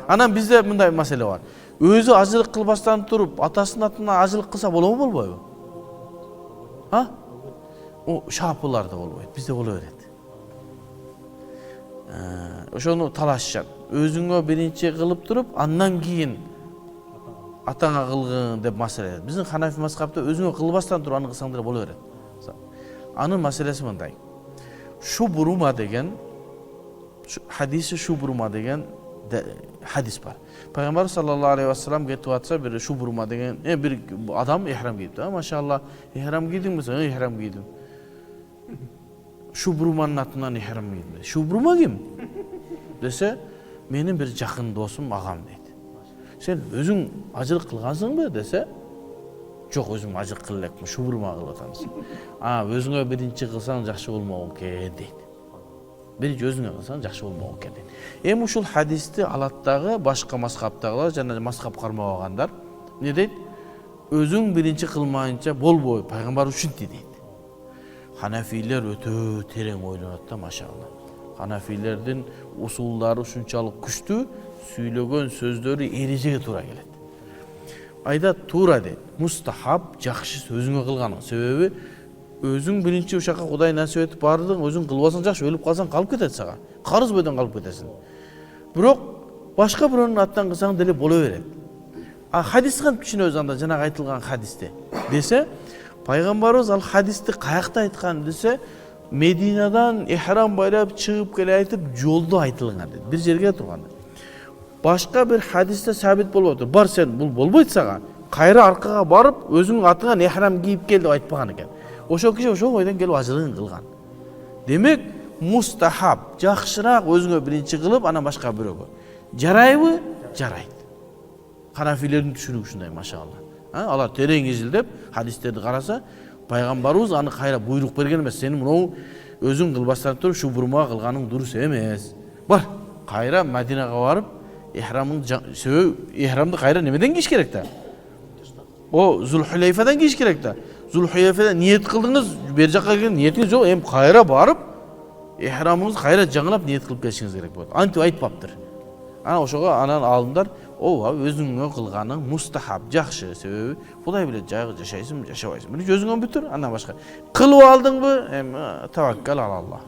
Анан бизде мындай маселе бар. Өзү ажылык кылбастан туруп, атасынын атына ажылык кылса болобу, болбойбу? O şapılarda bolboyt, bizde bolu berет. Ошону талашышат. Өзүңө биринчи кылып туруп, андан кийин атаңа кылгын деп маселе. Биздин Ханафи мазхабта өзүңө кылбастан туруп аны кылсаңдар боло берет. Анын маселеси мындай. Шубрума деген хадиси шубрума деген hadis var. Peygamber sallallahu aleyhi ve sellem getip atsa bir şuburma degen bir adam ihram giydi. Maşallah ihram giydin mi sen? İhram giydim. Şubrumanın atından ihram giydim. Şubruma kim? Dese benim bir jakın dostum ağam deydi. Sen özün acılık kılgansın mı dese çok özüm acılık kılacakmı şubruma kılıp atamsın. Özüne birinci kılsan jakşı olmağın ki deydi. Birinci özüne kılsan jakşı olmağın ki deydi. Hem uşul hadisти alattағы başka mazhabtagılar jana mazhab karmagandar ne deydi? Özün birinci kılmayınca bol boy peygamber üçün deydi. Hanafiler öte tereң oylanat da maşallah. Hanafilerden usullары uşunçalık күчтүү, süylөгөн сөздөрү erejege тура келет. Ayda тура дейт. Mustahab жакшы өзүңө кылганың себеби өзүң биринчи ушакка Кудай насип этип бардың, өзүң кылбасаң жакшы, өлүп калсаң калып кетет сага. Карыз бойдон калып кетесиң. Бирок башка бирөөнүн аттан кылсаң деле боло берет. Хадис кантип түшүнөбүз анда жанагы айтылган хадисти десе, пайгамбарыбыз ал хадисти каякта айткан десе, Мединадан ихрам байлап чыгып келе айтып жолдо айтылган дейт. Бир жерге турганда. Башка бир хадисте сабит болуп отур. Бар сен бул болбойт сага. Кайра аркага барып, өзүң атыңан ихрам кийип кел деп айтпаган экен. Ошол киши ошол ойдон келип ажылыгын кылган. Демек, мустахаб, жакшыраак өзүңө биринчи кылып, анан башка бирөөгө. Жарайбы? Жарайт. Ханафилердин түшүнүгү ушундай, машалла. Алар терең изилдеп, хадистерди караса, пайгамбарыбыз аны кайра буйрук берген эмес. Сени мынау өзүң кылбастан туруп шубурма кылганың дурус эмес. Бар, кайра Мадинага барып, ихрамды кайра немеден кийиш керек да? О, Зулхулейфадан кийиш керек да. Зулхулейфадан ниет кылдыңыз, бер жакка келген ниетиңиз жок, эми кайра барып, ихрамыңызды кайра жаңылап ниет кылып келишиңиз керек болот. Антип айтпаптыр. Ошого анан алымдар ооба өзүңө кылганың мустахаб, жакшы, себеби Кудай билет жашайсың, жашабайсың. Биринчи өзүңөн бүтүр, андан башка. Кылып алдыңбы, эми таваккал ала Аллах.